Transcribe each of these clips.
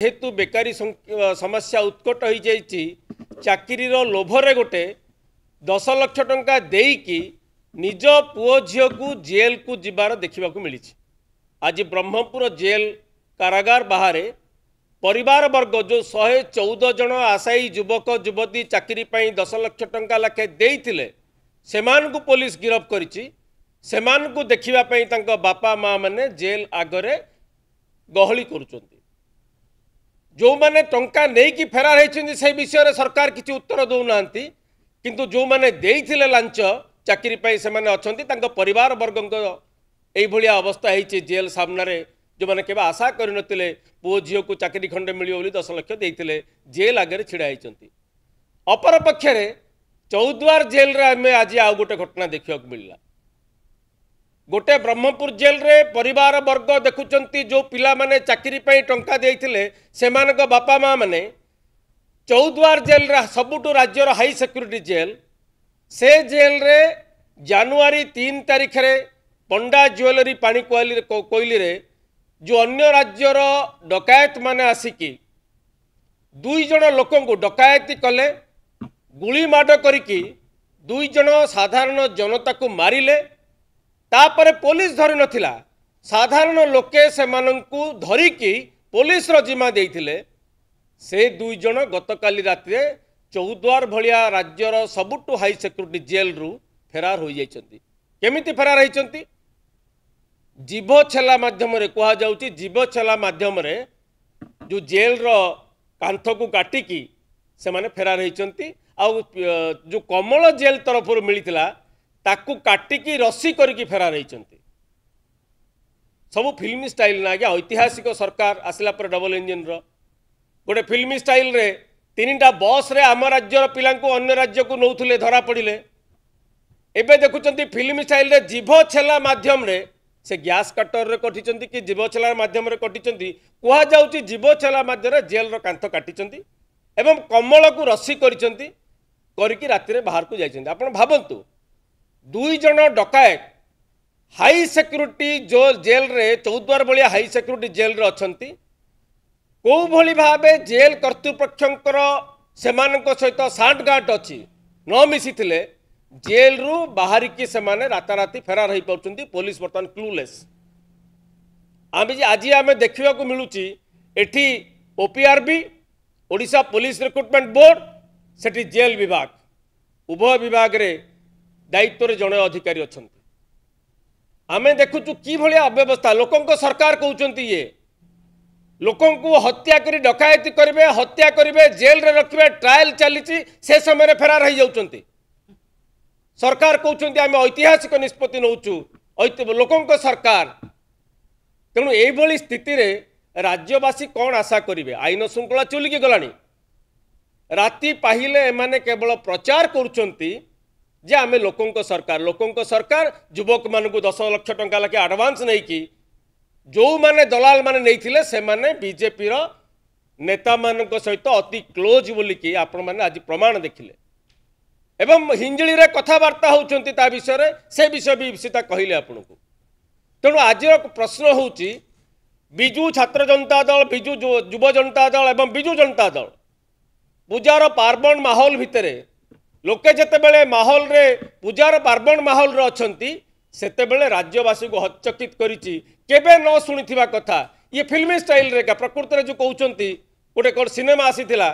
जेहेतु बेकारी समस्या उत्कट हो जाइए चाकरी लोभरे गोटे 10 लाख टंका देकी निज पुओ झील को जेल को जीवार देखा मिली। आज ब्रह्मपुर जेल कारागार बाहर परिवार वर्ग जो 114 जन आशायी युवक युवती चाकरी 10 लाख टंका लाखे देइथिले सेमानकु पुलिस गिरफ करिछि। सेमानकु देखिबा तांको बापा माँ माने जेल आगरे गहली करुचंती। जो माने टंका नहीं कि फेरार होती से विषय सरकार किसी उत्तर दौना किंतु जो माने देइथिले लांच चाकरी से माने अछंती तांको परिवार वर्ग यही अवस्था है जेल सामने जो मैंने केवल आशा करनथिले पुओ झील को चाकरी खंडे मिलियो बोली 10 लाख देइथिले जेल आगे छिड़ा होती। अपर पक्षरे चौद्वार जेल रे आमे आज आउ गोटे घटना देखा मिलला। गोटे ब्रह्मपुर जेल रे परिवार वर्ग देखुचंती जो पिला माने चाकरी टंका देइथिले सेमानक बापा माँ माने चौद्वार जेल रे सबुठु राज्यर हाई सिक्योरिटी जेल से जेल रे जनवरी 3 तारिख रे पंडा ज्वेलरी पानी कोइली रे जो अन्य राज्यर डकायत माने आसिकी 2 जन लोकंकु डकायती कले गुली माड करिकी 2 जन साधारण जनता को मारिले। तापर पुलिस धरी नथिला साधारण लोके सेमानंकु धरिकी पुलिस रो जिम्मा देइथिले। से 2 जन गतकाली रात्रे चौद्वार भलिया राज्यर सबुठु हाई सिक्योरिटी जेल रु फेरार हो जाइछंती। केमिति फेरार होइछंती? जीभ छेला माध्यम रे कहा जाउची। जीभ छेला माध्यम रे जो जेल रो कांथ को काटिकी से माने फेरार होइछंती। आ जो कमल जेल तरफ मिलिथिला ताकू काटिकी रस्सी करके फेरार होइछंती। सब फिल्मी स्टाइल ना आज्ञा ऐतिहासिक सरकार आसला पर डबल इंजिन रो गोटे फिल्मी स्टाइल रे 3टा बस रे आम राज्यर पिला अन्य राज्य को नौथुले धरा पड़िले। एबे देखुचंती फिल्मी स्टाइल रे जीभ छेला माध्यम रे से गैस कटर रे कटिचंती कि जीभ छेला माध्यम रे कटिचंती कहा जाउची। जीभ छेला माध्यम रे जेल रो कांथ काटिचंती एवं कमल को रस्सी करिचंती करके राति रे बाहर को जाइचंती। आपण भाबंतु 2 जन डकायत हाई सिक्योरिटी जो जेल रे चौद्वार भलिया हाई सिक्योरिटी जेल रे अछंती। को भली भाबे जेल कर्तृपक्षंकर सेमानक सहित सांठगांठ अच्छी न मिसिथिले जेल रु बाहर की सेमाने राताराति फेरार हो पाउछंती। पुलिस बर्तमान क्लूलेस। आज आमे देखिबा को मिलुची एठी ओपीआरबी ओडिशा पुलिस रिक्रुटमेंट बोर्ड सेठी जेल विभाग उभय विभाग रे दायित्व रे जड़े अधिकारी अच्छा। आमे देखुचु कि भलिया अव्यवस्था लोकंको सरकार कहउचंती। ये लोकंको हत्या करी डकायती करिवे हत्या करिवे जेल रे रखिवे ट्रायल चलीची से समय फेरार हो जाउचंती। सरकार कहउचंती आमे ऐतिहासिक निष्पत्ति नउचु लोकंको सरकार। तेणु एभली स्थिति रे राज्यवासी कौन आशा करिवे? आईन श्रृंखला चुलिकी गलानी। राति पाहिले एमाने केवल प्रचार करुचंती जे आमे लोकंको सरकार युवक मानकु 10 लाख टंका लाखे एडवांस नहीं कि जो माने दलाल माने नहीं से माने बीजेपी रो नेता मानक सहित अति क्लोज बोलिकी आपण माने आज प्रमाण देखिले। एवं हिंजली रे कथबार्ता होउचंती ता विषय रे से विषय भी सीता कहले आपन को। तेणु आज प्रश्न होउची बिजू छात्र जनता दल बिजू युव जनता दल एवं बिजू जनता दल पूजार पार्वण माहौल भितरे लोके जेते बेले माहौल रे पूजार पार्वण माहौल रे अछंती सेते बेले राज्यवासी को हचकित करिछि केबे न सुनिथिबा कथा। ये फिल्मी स्टाइल रे का प्रकृत रे जो कहउचंती गोटे कोन सिनेमा आसीथिला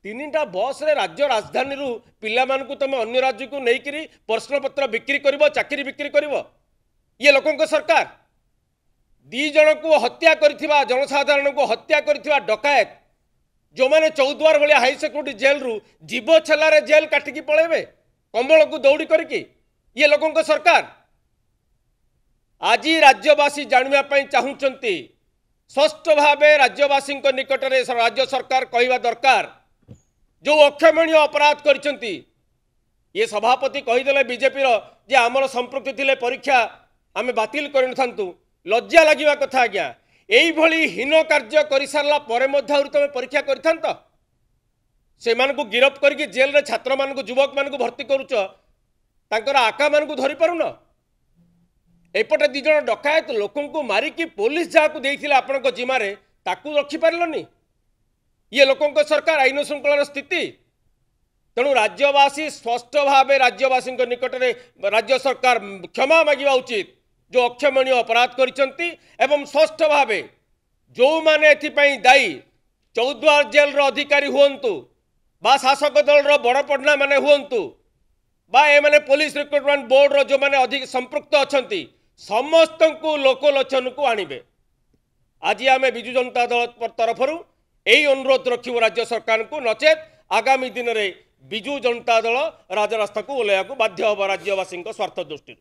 3टा बस रे राज्य राजधानी रु पिला मानकु तमे अन्य राज्य को नै करी प्रश्न पत्र बिक्री करिवो चाकरी बिक्री करिवो। ये लोकंको सरकार 2 जन को हत्या करिथिबा जनसाधारण को हत्या करिथिबा डकायत जो माने चौद्वार भलिया हाई सिक्योरिटी जेल रु जीव छेला रे जेल काटिकी पळेबे कमल को दौड़ी करके। ये लोकंको सरकार। आज राज्यवासी जानिबा पई चाहुचंती स्पष्ट भावे राज्यवासी निकट रे राज्य सरकार कहवा दरकार जो अक्षमणीय अपराध करचंती। ये सभापति कहीदेले बीजेपी रो जे आमर संपृक्ति थिले परीक्षा आमे बातिल करनथांतु लज्जा लागिबा कथा। आज्ञा एई भली हीन कार्य कर सारला परे मध्य तुम परीक्षा करथांत से मानकु गिरफ करके जेल रे छात्र मानकु युवक मानकु भर्ती करूच तांकर आका मानकु धरि पारुन। एपटे 2 जन डकायत लोक मारिकी पुलिस जहाँ को देइथिले आपनक जिम्मारे ताकू रखी पारलनी। ये लोकों सरकार आईन श्रृंखलार स्थिति तेणु राज्यवासी स्पष्ट भाव राज्यवासी निकट में राज्य सरकार क्षमा मांगा उचित जो अक्षमणीय अपराध कर स्पष्ट भाव जो मैंने दायी चौद्वार जेल अधिकारी हुंतु बा शासक दल बड़ पढ़ना माने हुंतु बा एमाने पुलिस रिक्रुटमेंट बोर्ड रो जो माने अधिक संपृक्त अच्छा समस्त को लोकलोचन को आणवे। आज आम विजु जनता दल तरफ यही अनुरोध रखिबो राज्य सरकार को नचेत आगामी दिन में विजु जनता दल राजरास्ता को ओह्लैया बाध्य हम राज्यवासी स्वार्थ दृष्टि।